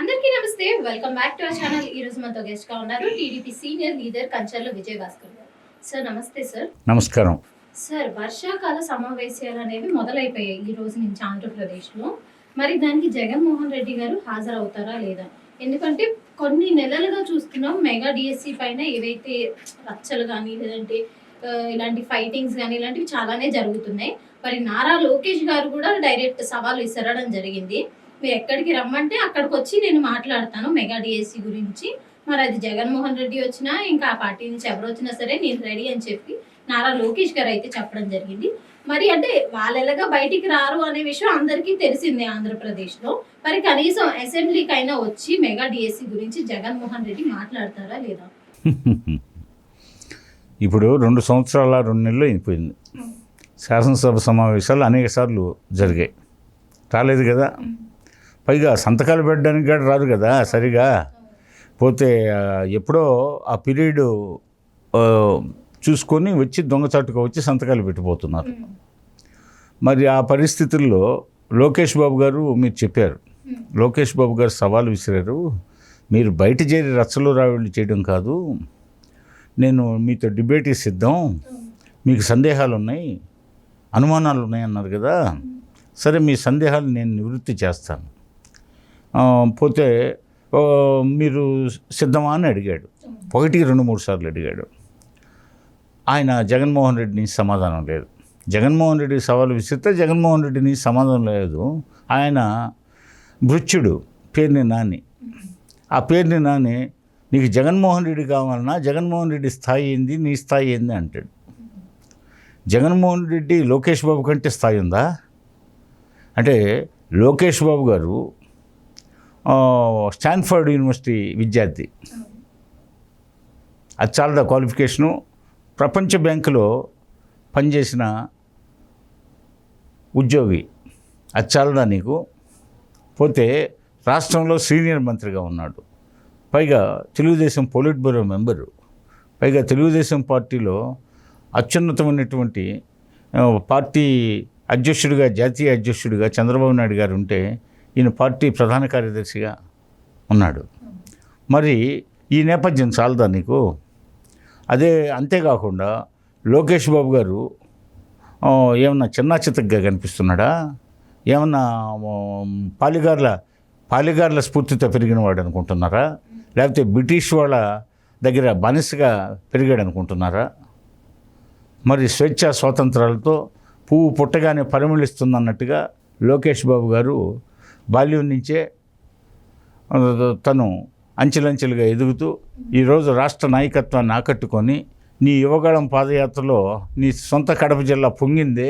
అందరికీ నమస్తే. Welcome back to our channel. ఈ రోజు మనతో గెస్ట్ గా ఉన్నారు TDP senior leader Kancharla Vijay Bhaskar గారు. సార్ నమస్తే సార్. నమస్కారం సార్. వర్షాకాల సమావేశాలు అనేవి మొదలైపోయాయి ఈ రోజు నుంచి ఆంధ్రప్రదేశ్ లో. మరి దానికి జగన్మోహన్ రెడ్డి గారు హాజరవుతారా లేదా? ఎందుకంటే కొన్ని నెలలుగా చూస్తున్నాం మెగా డిఎస్సి పైన ఏవైతే రచ్చలు కానీ లేదంటే ఇలాంటి ఫైటింగ్స్ కానీ ఇలాంటివి చాలానే జరుగుతున్నాయి. మరి నారా లోకేష్ గారు కూడా డైరెక్ట్ సవాల్ విసరడం జరిగింది. మీరు ఎక్కడికి రమ్మంటే అక్కడికి వచ్చి నేను మాట్లాడతాను మెగా డిఎస్సి గురించి. మరి అది జగన్మోహన్ రెడ్డి వచ్చినా ఇంకా ఆ పార్టీ నుంచి ఎవరు వచ్చినా సరే నేను రెడీ అని చెప్పి నారా లోకేష్ గారు అయితే చెప్పడం జరిగింది. మరి అంటే వాళ్ళు ఎలాగా బయటికి రారు అనే విషయం అందరికీ తెలిసిందే ఆంధ్రప్రదేశ్లో. మరి కనీసం అసెంబ్లీకి అయినా వచ్చి మెగా డిఎస్సి గురించి జగన్మోహన్ రెడ్డి మాట్లాడతారా లేదా? ఇప్పుడు 2 సంవత్సరాల 2 నెలలు అయిపోయింది. శాసనసభ సమావేశాలు అనేక సార్లు జరిగాయి, రాలేదు కదా. పైగా సంతకాలు పెట్టడానికి కూడా రాదు కదా సరిగా. పోతే ఎప్పుడో ఆ పీరియడ్ చూసుకొని వచ్చి దొంగచాటుగా వచ్చి సంతకాలు పెట్టిపోతున్నారు. మరి ఆ పరిస్థితుల్లో లోకేష్ బాబు గారు మీరు చెప్పారు, లోకేష్ బాబు గారు సవాల్ విసిరారు. మీరు బయట చేరి రచ్చలు రావిళ్ళు చేయడం కాదు, నేను మీతో డిబేట్ సిద్ధం, మీకు సందేహాలు ఉన్నాయి, అనుమానాలు ఉన్నాయి అన్నారు కదా. సరే మీ సందేహాలు నేను నివృత్తి చేస్తాను, పోతే మీరు సిద్ధమా అని అడిగాడు. 1-2-3 సార్లు అడిగాడు. ఆయన జగన్మోహన్ రెడ్డి నుంచి సమాధానం లేదు. జగన్మోహన్ రెడ్డి సవాలు విసిరితే జగన్మోహన్ రెడ్డి నుంచి సమాధానం లేదు. ఆయన భృత్యుడు పేరుని నాని, ఆ పేరుని నాని నీకు జగన్మోహన్ రెడ్డి కావాలన్నా జగన్మోహన్ రెడ్డి స్థాయి ఏంది, నీ స్థాయి ఏంది అంటాడు. జగన్మోహన్ రెడ్డి లోకేష్ బాబు కంటే స్థాయి ఉందా? అంటే లోకేష్ బాబు గారు స్టాన్ఫర్డ్ యూనివర్సిటీ విద్యార్థి, అది చాలా క్వాలిఫికేషను. ప్రపంచ బ్యాంకులో పనిచేసిన ఉద్యోగి, అది చాలదా నీకు? పోతే రాష్ట్రంలో సీనియర్ మంత్రిగా ఉన్నాడు, పైగా తెలుగుదేశం పొలిట్ బ్యూరో మెంబరు, పైగా తెలుగుదేశం పార్టీలో అత్యున్నతమైనటువంటి పార్టీ అధ్యక్షుడిగా, జాతీయ అధ్యక్షుడిగా చంద్రబాబు నాయుడు గారు ఉంటే ఈయన పార్టీ ప్రధాన కార్యదర్శిగా ఉన్నాడు. మరి ఈ నేపథ్యం చాలదా నీకు? అదే అంతేకాకుండా లోకేష్ బాబు గారు ఏమన్నా చిన్న చితగ్గా కనిపిస్తున్నాడా? ఏమన్నా పాలిగార్ల స్ఫూర్తితో పెరిగినవాడు అనుకుంటున్నారా? లేకపోతే బ్రిటిష్ వాళ్ళ దగ్గర బానిసగా పెరిగాడు అనుకుంటున్నారా? మరి స్వేచ్ఛ స్వాతంత్రాలతో పువ్వు పుట్టగానే పరిమళిస్తుందన్నట్టుగా లోకేష్ బాబు గారు బాల్యం నుంచే తను అంచెలంచెలుగా ఎదుగుతూ ఈరోజు రాష్ట్ర నాయకత్వాన్ని ఆకట్టుకొని నీ యువగళం పాదయాత్రలో నీ సొంత కడప జిల్లా పొంగిందే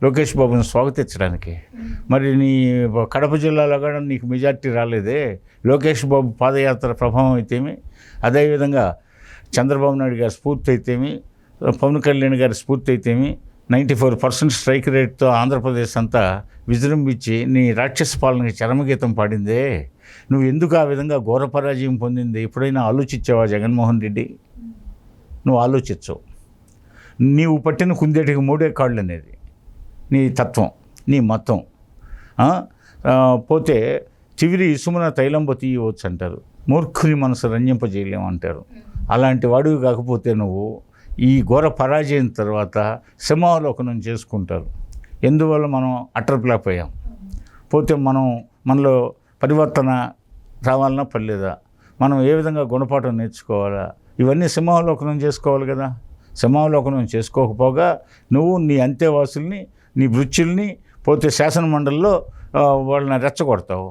లోకేష్ బాబుని స్వాగతించడానికి. మరి నీ కడప జిల్లాలో కూడా నీకు మెజార్టీ రాలేదే. లోకేష్ బాబు పాదయాత్ర ప్రభావం అయితేమి, అదేవిధంగా చంద్రబాబు నాయుడు గారి స్ఫూర్తి అయితేమి, పవన్ కళ్యాణ్ గారి స్ఫూర్తి అయితేమి, 94% స్ట్రైక్ రేట్తో ఆంధ్రప్రదేశ్ అంతా విజృంభించి నీ రాక్షస పాలనకి చరమగీతం పాడిందే. నువ్వు ఎందుకు ఆ విధంగా ఘోర పరాజయం పొందింది ఎప్పుడైనా ఆలోచించావా జగన్మోహన్ రెడ్డి? నువ్వు ఆలోచించవు. నీవు పట్టిన కుందేటికి 3 కాళ్ళు అనేది నీ తత్వం, నీ మతం. పోతే చివిరి ఇసుమున తైలంబ తీయవచ్చు అంటారు, మూర్ఖుని మనసు రంజింపజేయలేమంటారు. అలాంటి వాడివి కాకపోతే నువ్వు ఈ ఘోర పరాజయం తర్వాత సింహావలోకనం చేసుకుంటారు. ఎందువల్ల మనం అటర్ ఫ్లాప్ అయ్యాం. పోతే మనలో పరివర్తన రావాలన్నా పర్లేదా? మనం ఏ విధంగా గుణపాఠం నేర్చుకోవాలా? ఇవన్నీ సింహావలోకనం చేసుకోవాలి కదా. సింహావలోకనం చేసుకోకపోగా నువ్వు నీ అంతేవాసుల్ని, నీ వృత్తుల్ని, పోతే శాసన మండలిలో వాళ్ళని రెచ్చగొడతావు,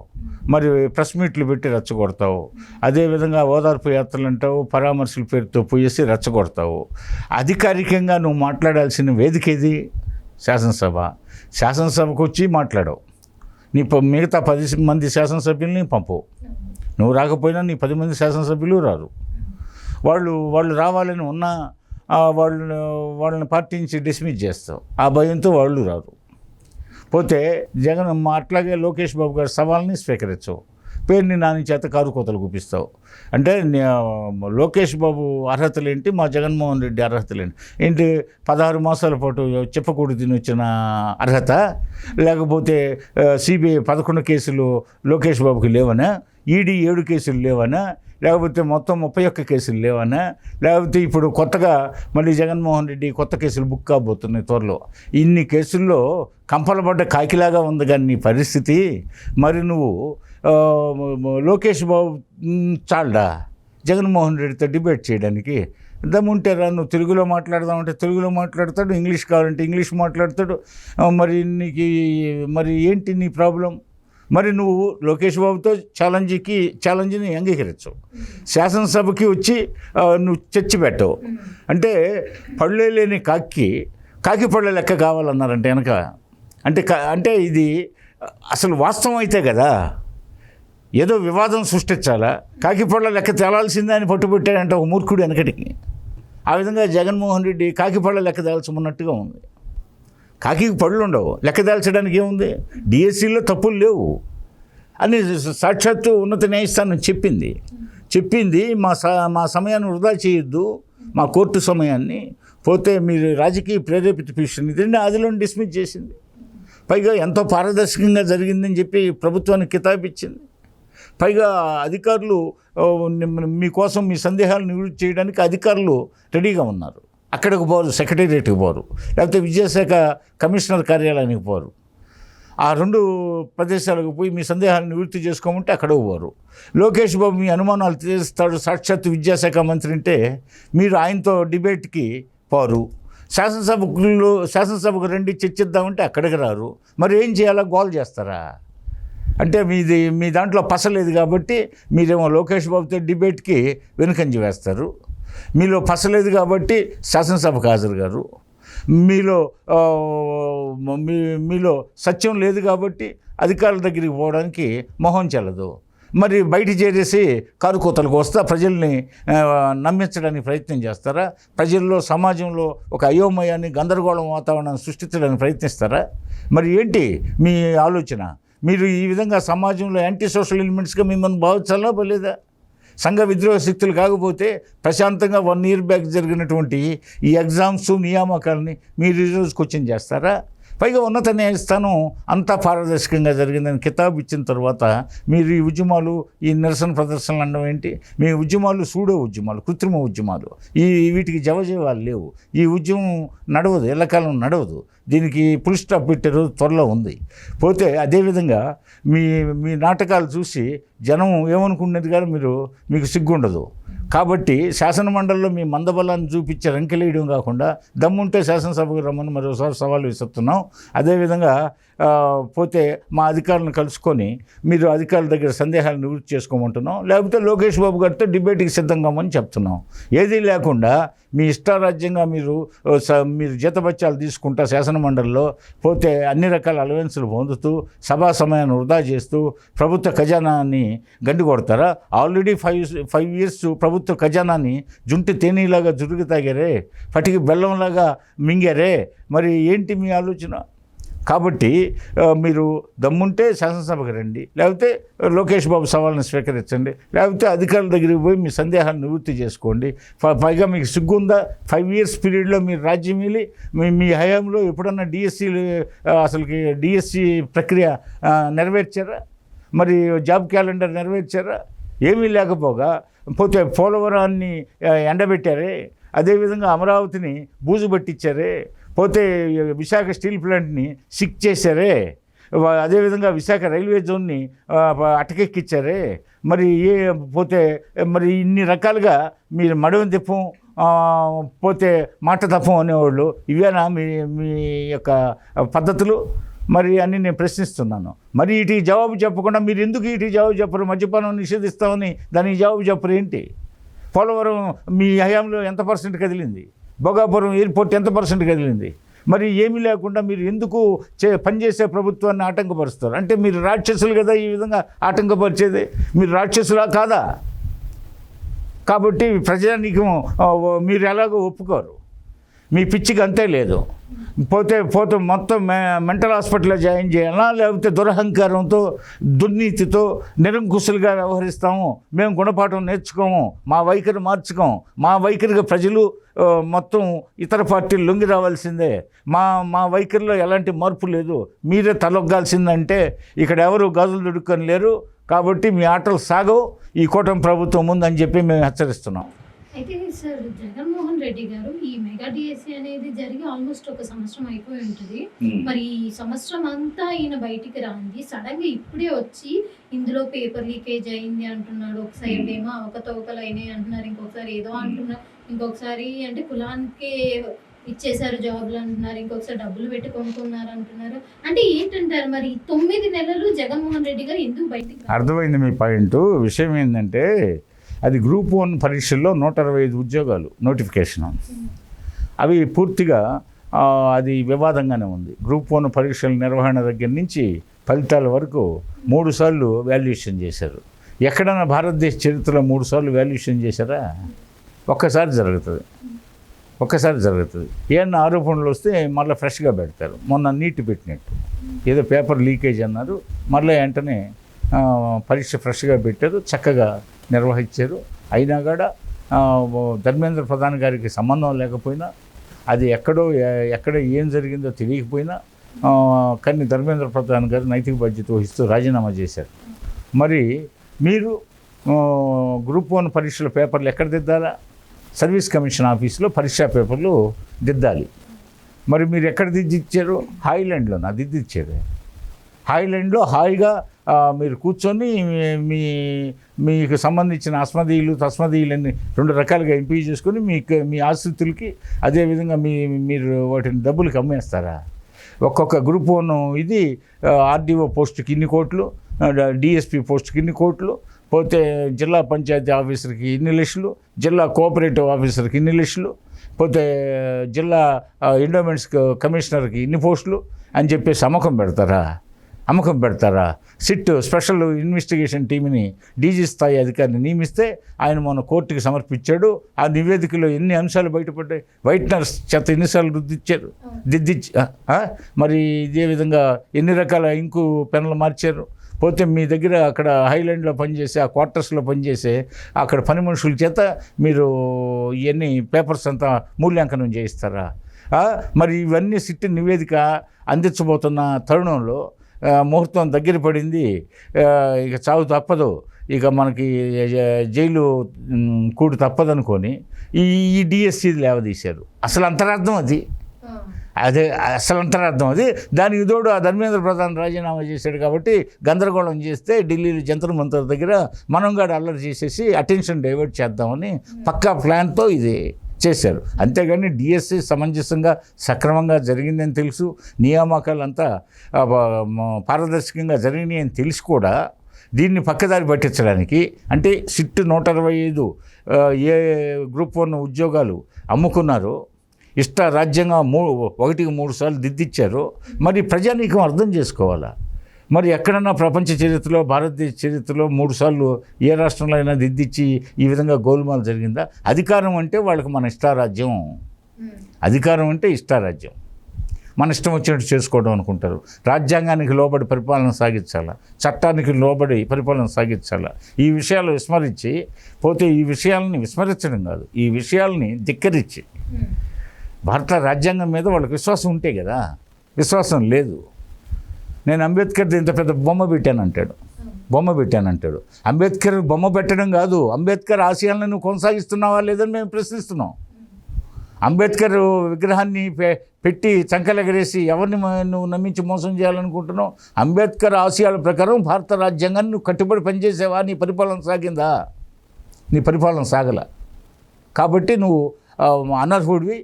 మరి ప్రెస్ మీట్లు పెట్టి రెచ్చగొడతావు. అదేవిధంగా ఓదార్పు యాత్రలు అంటావు, పరామర్శల పేరుతో పోయేసి రెచ్చగొడతావు. అధికారికంగా నువ్వు మాట్లాడాల్సిన వేదిక ఏది? శాసనసభ. శాసనసభకు వచ్చి మాట్లాడవు. నీ మిగతా 10 మంది శాసనసభ్యుల్ని పంపవు. నువ్వు రాకపోయినా నీ 10 మంది శాసనసభ్యులు రారు. వాళ్ళు రావాలని ఉన్నా వాళ్ళని పార్టీ నుంచి డిస్మిస్ చేస్తావు. ఆ భయంతో వాళ్ళు రారు. పోతే జగన్ అట్లాగే లోకేష్ బాబు గారి సవాల్ని స్వీకరించవు. పేరుని నాని చేత కారు కోతలు కూపిస్తావు. అంటే లోకేష్ బాబు అర్హతలు ఏంటి, మా జగన్మోహన్ రెడ్డి అర్హతలు ఏంటి? 16 మాసాల పాటు చెప్పకూడదు తిని వచ్చిన అర్హత, లేకపోతే సిబిఐ 11 కేసులు లోకేష్ బాబుకి లేవనా? ఈడీ 7 కేసులు లేవనా, లేకపోతే మొత్తం 31 కేసులు లేవనా, లేకపోతే ఇప్పుడు కొత్తగా మళ్ళీ జగన్మోహన్ రెడ్డి కొత్త కేసులు బుక్ కాబోతున్నాయి త్వరలో. ఇన్ని కేసుల్లో కంపలపడ్డ కాకిలాగా ఉంది కానీ నీ పరిస్థితి. మరి నువ్వు లోకేష్ బాబు చాలడా జగన్మోహన్ రెడ్డితో డిబేట్ చేయడానికి? దమ్ముంటారా? నువ్వు తెలుగులో మాట్లాడదామంటే తెలుగులో మాట్లాడతాడు, ఇంగ్లీష్ కావాలంటే ఇంగ్లీష్ మాట్లాడతాడు. మరి నీకు మరి ఏంటి నీ ప్రాబ్లం? మరి నువ్వు లోకేష్ బాబుతో ఛాలెంజ్ని అంగీకరించవు, శాసనసభకి వచ్చి నువ్వు చర్చ పెట్టవు. అంటే పళ్ళే లేని కాకి పళ్ళ లెక్క కావాలన్నారంటే వెనక. అంటే ఇది అసలు వాస్తవం అయితే కదా, ఏదో వివాదం సృష్టించాలా, కాకి పళ్ళ లెక్క తేలాల్సిందే అని పట్టుబట్టాడంటే ఒక మూర్ఖుడు వెనకటికి. ఆ విధంగా జగన్మోహన్ రెడ్డి కాకి పళ్ళ లెక్క తేల్చమన్నట్టుగా ఉంది. కాకి పళ్ళు ఉండవు, లెక్క తేల్చడానికి ఏముంది? డిఎస్సిలో తప్పులు లేవు అని సాక్షాత్తు ఉన్నత న్యాయస్థానం చెప్పింది. మా సమయాన్ని వృధా చేయొద్దు, మా కోర్టు సమయాన్ని. పోతే మీరు రాజకీయ ప్రేరేపిత పిటిషన్ ఇదండి అదిలో డిస్మిస్ చేసింది. పైగా ఎంతో పారదర్శకంగా జరిగిందని చెప్పి ప్రభుత్వానికి కితాబు ఇచ్చింది. పైగా అధికారులు మీకోసం మీ సందేహాలు నివృత్తి చేయడానికి అధికారులు రెడీగా ఉన్నారు. అక్కడికి పోరు, సెక్రటేరియట్కి పోరు, లేకపోతే విద్యాశాఖ కమిషనర్ కార్యాలయానికి పోరు. ఆ 2 ప్రదేశాలకు పోయి మీ సందేహాలను నివృత్తి చేసుకోమంటే అక్కడికి పోరు. లోకేష్ బాబు మీ అనుమానాలు తీరుస్తాడు, సాక్షాత్తు విద్యాశాఖ మంత్రి అంటే మీరు ఆయనతో డిబేట్కి పోరు. శాసనసభకు రండి చర్చిద్దామంటే అక్కడికి రారు. మరి ఏం చేయాలా? గోల్ చేస్తారా? అంటే మీ దాంట్లో పసలేదు కాబట్టి మీరేమో లోకేష్ బాబుతో డిబేట్కి వెనుకంజ వేస్తారు. మీలో పసలేదు కాబట్టి శాసనసభకు హాజరు గారు. మీలో సత్యం లేదు కాబట్టి అధికారుల దగ్గరికి పోవడానికి మొహం చెల్లదు. మరి బయట చేరేసి కారుకోతలకు వస్తా ప్రజల్ని నమ్మించడానికి ప్రయత్నం చేస్తారా? ప్రజల్లో సమాజంలో ఒక అయోమయాన్ని, గందరగోళం వాతావరణాన్ని సృష్టించడానికి ప్రయత్నిస్తారా? మరి ఏంటి మీ ఆలోచన? మీరు ఈ విధంగా సమాజంలో యాంటీ సోషల్ ఎలిమెంట్స్గా మిమ్మల్ని భావించాలా లేదా? సంఘ విద్రోహ శక్తులు కాకపోతే ప్రశాంతంగా 1 year బ్యాక్ జరిగినటువంటి ఈ ఎగ్జామ్స్, నియామకాలని మీరు ఈరోజు క్వశ్చన్ చేస్తారా? పైగా ఉన్నత న్యాయస్థానం అంతా పారదర్శకంగా జరిగిందని కితాబు ఇచ్చిన తర్వాత మీరు ఈ ఉద్యమాలు, ఈ నిరసన ప్రదర్శనలు అనడం ఏంటి? మీ ఉద్యమాలు సూడో ఉద్యమాలు, కృత్రిమ ఉద్యమాలు. వీటికి జవజీవాలు లేవు. ఈ ఉద్యమం నడవదు, ఎల్లకాలం నడవదు. దీనికి ఫుల్ స్టాప్ పెట్టే రోజు త్వరలో ఉంది. పోతే అదేవిధంగా మీ నాటకాలు చూసి జనం ఏమనుకునేది కానీ మీకు సిగ్గుండదు. కాబట్టి శాసనమండలిలో మీ మందబలాన్ని చూపించే రంకెలేయడం కాకుండా దమ్ముంటే శాసనసభకు రమ్మని మరోసారి సవాల్ విసురుతున్నాం. అదేవిధంగా పోతే మా అధికారులను కలుసుకొని మీరు అధికారుల దగ్గర సందేహాలు నివృత్తి చేసుకోమంటున్నాం, లేకపోతే లోకేష్ బాబు గారితో డిబేట్కి సిద్ధంగామని చెప్తున్నాం. ఏదీ లేకుండా మీ ఇష్టారాజ్యంగా మీరు జీతబత్యాలు తీసుకుంటా శాసనమండలిలో పోతే అన్ని రకాల అలవెన్సులు పొందుతూ సభా సమయాన్ని వృధా చేస్తూ ప్రభుత్వ ఖజానాన్ని గండి కొడతారా? ఆల్రెడీ 5 years ప్రభుత్వ ఖజానాన్ని జుంటి తేనీలాగా జురుగు తాగారే, పటికి బెల్లంలాగా మింగారే. మరి ఏంటి మీ ఆలోచన? కాబట్టి మీరు దమ్ముంటే శాసనసభకు రండి, లేకపోతే లోకేష్ బాబు సవాల్ని స్వీకరించండి, లేకపోతే అధికారుల దగ్గరికి పోయి మీ సందేహాలను నివృత్తి చేసుకోండి. పైగా మీకు సిగ్గుందా? 5 years పీరియడ్లో మీరు రాజ్యం వెళ్ళి మీ హయాంలో ఎప్పుడన్నా డిఎస్సి ప్రక్రియ నెరవేర్చారా? మరి జాబ్ క్యాలెండర్ నెరవేర్చారా? ఏమీ లేకపోగా పోతే పోలవరాన్ని ఎండబెట్టారే, అదేవిధంగా అమరావతిని బూజు పట్టించారే, పోతే విశాఖ స్టీల్ ప్లాంట్ని సిక్ చేశారే, అదేవిధంగా విశాఖ రైల్వే జోన్ని అటకెక్కిచ్చారే. పోతే ఇన్ని రకాలుగా మీరు మడవ తిప్పం పోతే మాట తప్పం అనేవాళ్ళు ఇవేనా మీ యొక్క పద్ధతులు? అని నేను ప్రశ్నిస్తున్నాను. వీటికి జవాబు చెప్పకుండా మీరు ఎందుకు వీటికి జవాబు చెప్పరు? మద్యపానం నిషేధిస్తామని దానికి జవాబు చెప్పరు ఏంటి? పోలవరం మీ హయాంలో ఎంత % కదిలింది? భోగాపురం ఎయిర్పోర్ట్ ఎంత % కదిలింది? ఏమీ లేకుండా మీరు ఎందుకు పనిచేసే ప్రభుత్వాన్ని ఆటంకపరుస్తారు? అంటే మీరు రాక్షసులు కదా ఈ విధంగా ఆటంకపరిచేది? మీరు రాక్షసులా కాదా? కాబట్టి ప్రజానీకం మీరు ఎలాగో ఒప్పుకోరు. మీ పిచ్చికి అంతే లేదు. పోతే మొత్తం మెంటల్ హాస్పిటల్లో జాయిన్ చేయాలా, లేకపోతే దురహంకారంతో దుర్నీతితో నిరంకుశులుగా వ్యవహరిస్తాము, మేము గుణపాఠం నేర్చుకోము, మా వైఖరి మార్చుకోము, మా వైఖరిగా ప్రజలు మొత్తం ఇతర పార్టీలు లొంగి రావాల్సిందే, మా వైఖరిలో ఎలాంటి మార్పు లేదు, మీరే తలొగ్గాల్సిందంటే ఇక్కడ ఎవరు గాజులు దొడుక్కొని లేరు. కాబట్టి మీ ఆటలు సాగవు ఈ కూటమి ప్రభుత్వం ముందని చెప్పి మేము హెచ్చరిస్తున్నాం. అయితే సార్ జగన్మోహన్ రెడ్డి గారు ఈ మెగా డిఎస్సి అనేది జరిగి ఆల్మోస్ట్ ఒక సంవత్సరం అయిపోయి ఉంటుంది. మరి ఈ సంవత్సరం అంతా ఈయన బయటికి రాంది సడన్ గా ఇప్పుడే వచ్చి ఇందులో పేపర్ లీకేజ్ అయింది అంటున్నాడు. ఒక సైడ్ ఏమో అవకతవకలు అయినాయి అంటున్నారు, ఇంకొకసారి ఏదో అంటున్నారు, ఇంకొకసారి అంటే కులానికి ఇచ్చేసారు జాబ్లు అంటున్నారు, ఇంకొకసారి డబ్బులు పెట్టి కొనుక్కున్నారు అంటున్నారు. అంటే ఏంటంటారు మరి 9 నెలలు జగన్మోహన్ రెడ్డి గారు ఎందుకు బయటికి అర్థమైంది మీ పాయింట్. విషయం ఏంటంటే అది గ్రూప్ 1 పరీక్షల్లో 165 ఉద్యోగాలు నోటిఫికేషన్. అవి పూర్తిగా అది వివాదంగానే ఉంది. గ్రూప్ 1 పరీక్షల నిర్వహణ దగ్గర నుంచి ఫలితాల వరకు 3 సార్లు వాల్యుయేషన్ చేశారు. ఎక్కడైనా భారతదేశ చరిత్రలో 3 సార్లు వాల్యుయేషన్ చేశారా? ఒక్కసారి జరుగుతుంది. ఏమన్నా ఆరోపణలు వస్తే మళ్ళీ ఫ్రెష్గా పెడతారు. మొన్న నీట్ పెట్టినట్టు ఏదో పేపర్ లీకేజ్ అన్నారు, మళ్ళీ వెంటనే పరీక్ష ఫ్రెష్గా పెట్టారు, చక్కగా నిర్వహించారు. అయినా కూడా ధర్మేంద్ర ప్రధాన్ గారికి సంబంధం లేకపోయినా, అది ఎక్కడ ఏం జరిగిందో తెలియకపోయినా కానీ ధర్మేంద్ర ప్రధాన్ గారు నైతిక బాధ్యత వహిస్తూ రాజీనామా చేశారు. మరి మీరు గ్రూప్ 1 పరీక్షల పేపర్లు ఎక్కడ దిద్దాలా? సర్వీస్ కమిషన్ ఆఫీస్లో పరీక్షా పేపర్లు దిద్దాలి. మరి మీరు ఎక్కడ దిద్దిచ్చారు? హాయిలాండ్లో దిద్దిచ్చారు. హాయిలాండ్లో హాయిగా మీరు కూర్చొని మీకు సంబంధించిన అస్మదీయులు తస్మదీయులని 2 రకాలుగా ఎంపిక చేసుకొని మీ ఆశ్రితులకి అదేవిధంగా మీరు వాటిని డబ్బులకి అమ్మేస్తారా? ఒక్కొక్క గ్రూప్ 1 ఇది ఆర్డీఓ పోస్టుకి ఇన్ని కోట్లు, డిఎస్పి పోస్టుకి ఇన్ని కోట్లు, పోతే జిల్లా పంచాయతీ ఆఫీసర్కి ఇన్ని లక్షలు, జిల్లా కోఆపరేటివ్ ఆఫీసర్కి ఇన్ని లక్షలు, పోతే జిల్లా ఎండోమెంట్స్ కమిషనర్కి ఇన్ని పోస్టులు అని చెప్పేసి అమ్మకం పెడతారా? సిట్ స్పెషల్ ఇన్వెస్టిగేషన్ టీమ్ని డీజీ స్థాయి అధికారిని నియమిస్తే ఆయన మొన్న కోర్టుకి సమర్పించాడు. ఆ నివేదికలో ఎన్ని అంశాలు బయటపడ్డాయి. వైట్నర్స్ చేత ఎన్నిసార్లు దిద్దిచ్చి మరి ఇదే విధంగా ఎన్ని రకాల ఇంకు పెన్నులు మార్చారు. పోతే మీ దగ్గర అక్కడ హైలాండ్లో పనిచేసే ఆ క్వార్టర్స్లో పనిచేసే అక్కడ పని మనుషుల చేత మీరు ఇవన్నీ పేపర్స్ అంతా మూల్యాంకనం చేయిస్తారా? మరి ఇవన్నీ సిట్ నివేదిక అందించబోతున్న తరుణంలో ముహూర్తం దగ్గర పడింది, ఇక చావు తప్పదు, ఇక మనకి జైలు కూడు తప్పదనుకొని ఈ డిఎస్సి లేవదీశారు. అసలు అంతరార్థం అది. దానికి తోడు ఆ ధర్మేంద్ర ప్రధాన్ రాజీనామా చేశాడు కాబట్టి గందరగోళం చేస్తే ఢిల్లీలో జంతర్ మంతర్ దగ్గర మనం కూడా అల్లరి చేసేసి అటెన్షన్ డైవర్ట్ చేద్దామని పక్కా ప్లాన్తో ఇది చేశారు. అంతేగాని డిఎస్సి సమంజసంగా సక్రమంగా జరిగిందని తెలుసు, నియామకాలంతా పారదర్శకంగా జరిగినాయి అని తెలిసి కూడా దీన్ని పక్కదారి పట్టించడానికి అంటే సిట్ 165 ఏ గ్రూప్ 1 ఉద్యోగాలు అమ్ముకున్నారో రాజ్యంగా 1కి 3 సార్లు దిద్దిచ్చారో మరి ప్రజానీకం అర్థం చేసుకోవాలా? మరి ఎక్కడన్నా ప్రపంచ చరిత్రలో భారతదేశ చరిత్రలో 3 సార్లు ఏ రాష్ట్రంలో అయినా దిద్దిచ్చి ఈ విధంగా గోల్మాల్ జరిగిందా? అధికారం అంటే వాళ్ళకి మన ఇష్టారాజ్యం. మన ఇష్టం వచ్చినట్టు చేసుకోవడం అనుకుంటారు. రాజ్యాంగానికి లోబడి పరిపాలన సాగించాలా, చట్టానికి లోబడి పరిపాలన సాగించాలా. ఈ విషయాలు విస్మరించి పోతే ఈ విషయాలని విస్మరించడం కాదు, ఈ విషయాలని ధిక్కరించి భారత రాజ్యాంగం మీద వాళ్ళకి విశ్వాసం ఉంటే కదా. విశ్వాసం లేదు. నేను అంబేద్కర్ ఇంత పెద్ద బొమ్మ పెట్టానంటాడు. అంబేద్కర్ బొమ్మ పెట్టడం కాదు, అంబేద్కర్ ఆశయాలను నువ్వు కొనసాగిస్తున్నావా లేదని మేము ప్రశ్నిస్తున్నాం. అంబేద్కర్ విగ్రహాన్ని పెట్టి చంకలెగరేసి ఎవరిని నువ్వు నమ్మించి మోసం చేయాలనుకుంటున్నావు? అంబేద్కర్ ఆశయాల ప్రకారం భారత రాజ్యాంగాన్ని నువ్వు కట్టుబడి పనిచేసావా? నీ పరిపాలన సాగిందా? నీ పరిపాలన సాగల. కాబట్టి నువ్వు అనర్హుడివి,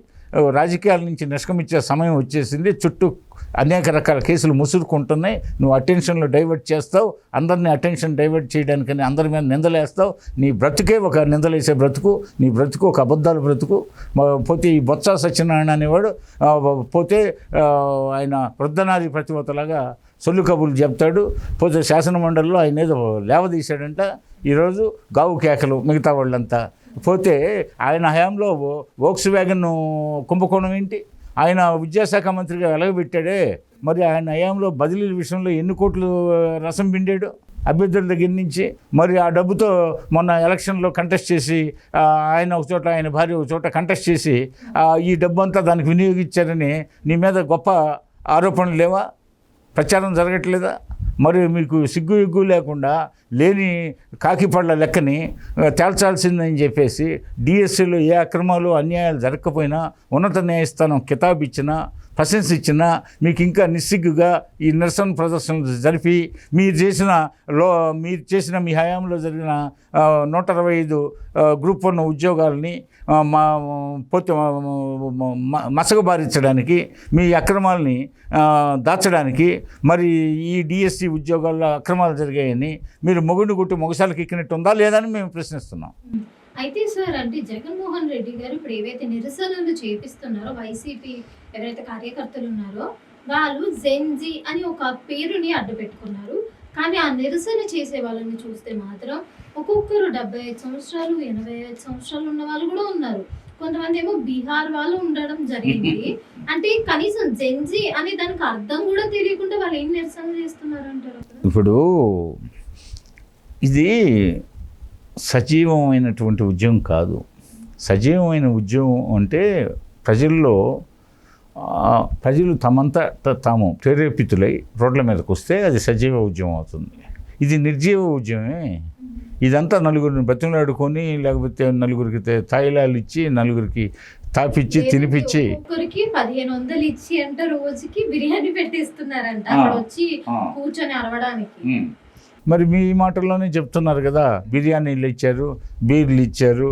రాజకీయాల నుంచి నిష్క్రమించే సమయం వచ్చేసింది. చుట్టూ అనేక రకాల కేసులు ముసురుకుంటున్నాయి. నువ్వు అటెన్షన్లో డైవర్ట్ చేస్తావు, అందరినీ అటెన్షన్ డైవర్ట్ చేయడానికని అందరి మీద నిందలేస్తావు. నీ బ్రతుకే ఒక నిందలేసే బ్రతుకు, నీ బ్రతుకు ఒక అబద్ధాల బ్రతుకు. పోతే ఈ బొత్స సత్యనారాయణ అనేవాడు పోతే ఆయన వృద్ధనారి ప్రతివతలాగా సొల్లు కబుర్లు చెప్తాడు. పోతే శాసనమండలిలో ఆయన ఏదో లేవదీశాడంట. ఈరోజు గావు కేకలు మిగతా వాళ్ళంతా. పోతే ఆయన హయాంలో వోక్స్ వ్యాగన్ కుంభకోణం ఏంటి? ఆయన విద్యాశాఖ మంత్రిగా వెలగబెట్టాడే. మరి ఆయన హయాంలో బదిలీల విషయంలో ఎన్ని కోట్లు రసం పిండాడు అభ్యర్థుల దగ్గర నుంచి. మరి ఆ డబ్బుతో మొన్న ఎలక్షన్లో కంటెస్ట్ చేసి ఆయన ఒక చోట ఆయన భార్య ఒక చోట కంటెస్ట్ చేసి ఈ డబ్బు అంతా దానికి వినియోగించారని నీ మీద గొప్ప ఆరోపణలు లేవా? ప్రచారం జరగట్లేదా? మరి మీకు సిగ్గు ఎగ్గు లేకుండా లేని కాకిపళ్ళ లెక్కని తేల్చాల్సిందని చెప్పేసి డిఎస్సీలో ఏ అక్రమాలు అన్యాయాలు జరగకపోయినా ఉన్నత న్యాయస్థానం కితాబు ఇచ్చినా ప్రశంసించినా మీకు ఇంకా నిస్సిగ్గుగా ఈ నిరసన ప్రదర్శనలు జరిపి మీరు చేసిన మీ హయాంలో జరిగిన 125 గ్రూప్ 1 ఉద్యోగాలని మసకబారించడానికి మీ అక్రమాలని దాచడానికి మరి ఈ డిఎస్సి ఉద్యోగాల్లో అక్రమాలు జరిగాయని మీరు మొగుడిని కొట్టి మొగసాలకు ఎక్కినట్టు ఉందా లేదని మేము ప్రశ్నిస్తున్నాం. అయితే సార్ అంటే జగన్మోహన్ రెడ్డి గారు ఇప్పుడు ఏవైతే నిరసనలు చేపిస్తున్నారో వైసీపీ ఎవరైతే కార్యకర్తలు ఉన్నారో వాళ్ళు జెన్జీ అని ఒక పేరుని అడ్డు పెట్టుకున్నారు. కానీ ఆ నిరసన చేసే వాళ్ళని చూస్తే మాత్రం ఒక్కొక్కరు 75 సంవత్సరాలు 85 సంవత్సరాలు ఉన్న వాళ్ళు కూడా ఉన్నారు. కొంతమంది ఏమో బీహార్ వాళ్ళు ఉండడం జరిగింది. అంటే కనీసం జెన్జీ అనే దానికి అర్థం కూడా తెలియకుండా వాళ్ళు ఏం నిరసన చేస్తున్నారు అంటారు? ఇప్పుడు ఇది సజీవమైనటువంటి ఉద్యమం కాదు. సజీవమైన ఉద్యమం అంటే ప్రజలు తమంతా తాము ప్రేరేపితులై రోడ్ల మీదకి వస్తే అది సజీవ ఉద్యమం అవుతుంది. ఇది నిర్జీవ ఉద్యమమే. ఇదంతా నలుగురిని బతిమలాడుకొని లేకపోతే నలుగురికి తాయిలాలు ఇచ్చి నలుగురికి తాపిచ్చి తినిపించి ఒక్కరికి 1500 ఇచ్చి అంటే రోజుకి బిర్యానీ పెట్టిస్తున్నారంట అక్కడ వచ్చి కూర్చొని అరవడానికి. మరి మీ మాటల్లోనే చెప్తున్నారు కదా, బిర్యానీలు ఇచ్చారు, బీర్లు ఇచ్చారు,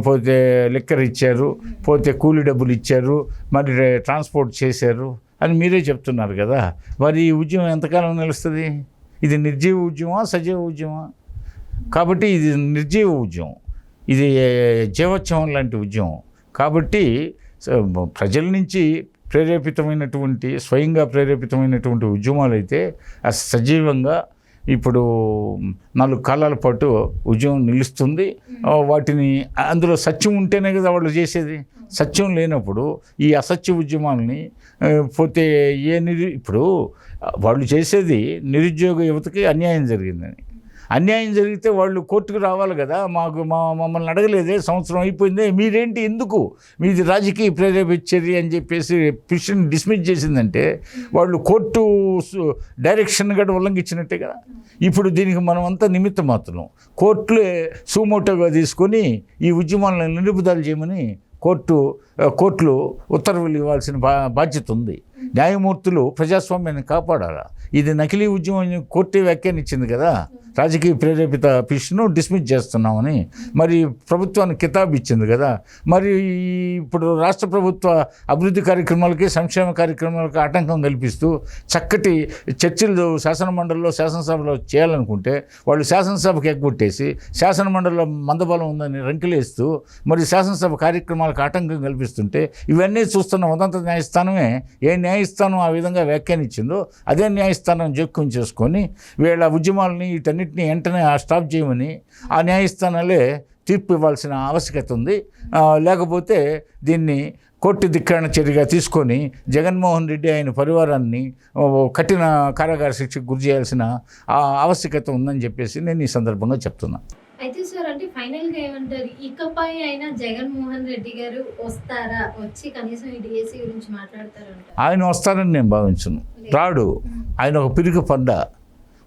పోతే లిక్కర్ ఇచ్చారు, పోతే కూలి డబ్బులు ఇచ్చారు, మరి ట్రాన్స్పోర్ట్ చేశారు అని మీరే చెప్తున్నారు కదా. మరి ఈ ఉద్యమం ఎంతకాలం నిలుస్తుంది? ఇది నిర్జీవ ఉద్యమా సజీవ ఉద్యమా? కాబట్టి ఇది నిర్జీవ ఉద్యమం, ఇది జీవోత్సవం లాంటి ఉద్యమం. కాబట్టి ప్రజల నుంచి ప్రేరేపితమైనటువంటి స్వయంగా ప్రేరేపితమైనటువంటి ఉద్యమాలు అయితే సజీవంగా ఇప్పుడు 4 కాలాల పాటు ఉద్యమం నిలుస్తుంది. వాటిని అందులో సత్యం ఉంటేనే కదా వాళ్ళు చేసేది. సత్యం లేనప్పుడు ఈ అసత్య ఉద్యమాలని పోతే ఇప్పుడు వాళ్ళు చేసేది నిరుద్యోగ యువతకి అన్యాయం జరిగిందని. అన్యాయం జరిగితే వాళ్ళు కోర్టుకు రావాలి కదా. మమ్మల్ని అడగలేదే, సంవత్సరం అయిపోయిందే, మీరేంటి ఎందుకు మీది రాజకీయ ప్రేరేపిత చర్య అని చెప్పేసి పిటిషన్ డిస్మిస్ చేసిందంటే వాళ్ళు కోర్టు డైరెక్షన్ కూడా ఉల్లంఘించినట్టే కదా. ఇప్పుడు దీనికి మనం అంతా నిమిత్త మాత్రం. కోర్టులే సుమోటోగా తీసుకొని ఈ ఉద్యమాలను నిలుపుదల చేయమని కోర్టులు ఉత్తర్వులు ఇవ్వాల్సిన బాధ్యత ఉంది. న్యాయమూర్తులు ప్రజాస్వామ్యాన్ని కాపాడాలా. ఇది నకిలీ ఉద్యమం కోర్టే వ్యాఖ్యానించింది కదా. రాజకీయ ప్రేరేపిత పిటిషన్ను డిస్మిస్ చేస్తున్నామని మరి ప్రభుత్వానికి కితాబు ఇచ్చింది కదా. మరి ఇప్పుడు రాష్ట్ర ప్రభుత్వ అభివృద్ధి కార్యక్రమాలకి సంక్షేమ కార్యక్రమాలకి ఆటంకం కల్పిస్తూ చక్కటి చర్చలు శాసనమండలిలో శాసనసభలో చేయాలనుకుంటే వాళ్ళు శాసనసభకు ఎగ్గొట్టేసి శాసనమండలిలో మందబలం ఉందని రంకెలేస్తూ మరి శాసనసభ కార్యక్రమాలకు ఆటంకం కల్పిస్తుంటే ఇవన్నీ చూస్తున్న ఉదంత న్యాయస్థానమే ఏ న్యాయస్థానం ఆ విధంగా వ్యాఖ్యానించిందో అదే న్యాయస్థానం జోక్యం చేసుకొని వీళ్ళ ఉద్యమాలని వీటన్నిటిని వెంటనే స్టాప్ చేయమని ఆ న్యాయస్థానాలే తీర్పు ఇవ్వాల్సిన ఆవశ్యకత ఉంది. లేకపోతే దీన్ని కోర్టు ధిక్కరణ చర్యగా తీసుకొని జగన్మోహన్ రెడ్డి ఆయన పరివారాన్ని కఠిన కారాగార శిక్షకు గురి చేయాల్సిన ఆవశ్యకత ఉందని చెప్పేసి నేను ఈ సందర్భంగా చెప్తున్నా. అయితే సార్ అంటే ఫైనల్గా ఏమంటారు, ఇకపై అయినా జగన్మోహన్ రెడ్డి గారు వస్తారా, వచ్చి కనీసం ఈ డిఎస్సి గురించి మాట్లాడతారంట? ఆయన వస్తారని నేను భావించను. రాడు. ఆయన ఒక పిరికి పండ,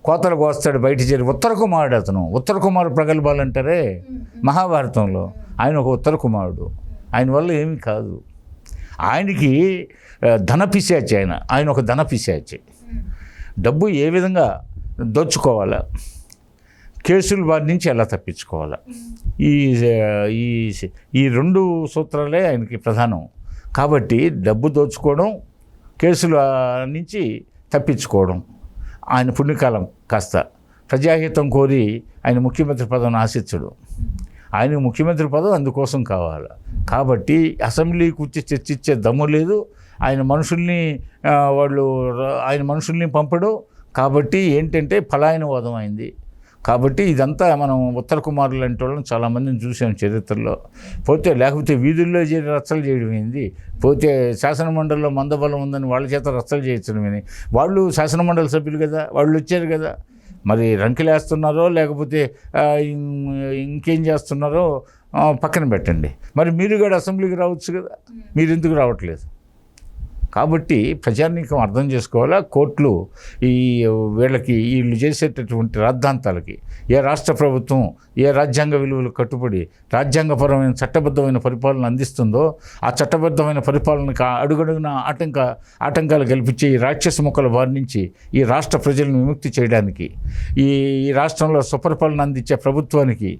కోతలకు వస్తాడు, బయట చేరి ఉత్తర కుమారుడు. అతను ఉత్తర కుమారుడు ప్రగల్భాలు అంటారే మహాభారతంలో. ఆయన ఒక ఉత్తర కుమారుడు. ఆయన వల్ల ఏమీ కాదు. ఆయనకి ధన పిశాచి. ఆయన ఒక ధన పిశాచి. డబ్బు ఏ విధంగా దోచుకోవాలా, కేసుల బారి నుంచి ఎలా తప్పించుకోవాలా, ఈ 2 సూత్రాలే ఆయనకి ప్రధానం. కాబట్టి డబ్బు దోచుకోవడం, కేసుల నుంచి తప్పించుకోవడం ఆయన పుణ్యకాలం. కాస్త ప్రజాహితం కోరి ఆయన ముఖ్యమంత్రి పదవిని ఆశించడు. ఆయన ముఖ్యమంత్రి పదవి అందుకోసం కావాలి. కాబట్టి అసెంబ్లీ కూర్చి చర్చించే దమ్ము లేదు. ఆయన మనుషుల్ని పంపడు. కాబట్టి ఏంటంటే పలాయనవాదం అయింది. కాబట్టి ఇదంతా మనం ఉత్తర కుమారులు అంటే వాళ్ళని చాలామందిని చూసాం చరిత్రలో. లేకపోతే వీధుల్లో చేరి రచ్చలు చేయడం ఏంది, పోతే శాసనమండలిలో మందబలం ఉందని వాళ్ళ చేత రచ్చలు చేయించడం ఏంది. వాళ్ళు శాసనమండలి సభ్యులు కదా, వాళ్ళు వచ్చారు కదా. మరి రంకెలేస్తున్నారో లేకపోతే ఇంకేం చేస్తున్నారో పక్కన పెట్టండి. మరి మీరు కూడా అసెంబ్లీకి రావచ్చు కదా, మీరు ఎందుకు రావట్లేదు? కాబట్టి ప్రజానీకం అర్థం చేసుకోవాలా. కోర్టులు వీళ్ళు చేసేటటువంటి రాద్ధాంతాలకి ఏ రాష్ట్ర ప్రభుత్వం ఏ రాజ్యాంగ విలువలు కట్టుబడి రాజ్యాంగపరమైన చట్టబద్ధమైన పరిపాలన అందిస్తుందో ఆ చట్టబద్ధమైన పరిపాలనకు అడుగడుగున ఆటంకాలు కల్పించే ఈ రాక్షస మొక్కల బారి నుంచి ఈ రాష్ట్ర ప్రజలను విముక్తి చేయడానికి, ఈ రాష్ట్రంలో సుపరిపాలన అందించే ప్రభుత్వానికి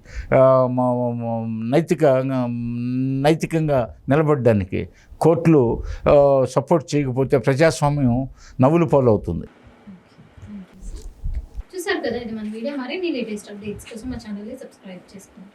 నైతికంగా నిలబడడానికి కోర్టులు సపోర్ట్ చేయకపోతే ప్రజాస్వామ్యం నవ్వులు పాలవుతుంది. చూసారు కదా, ఇది మన వీడియో. మరిన్ని లేటెస్ట్ అప్డేట్స్ కోసం మా ఛానల్ని సబ్స్క్రైబ్ చేసుకోండి.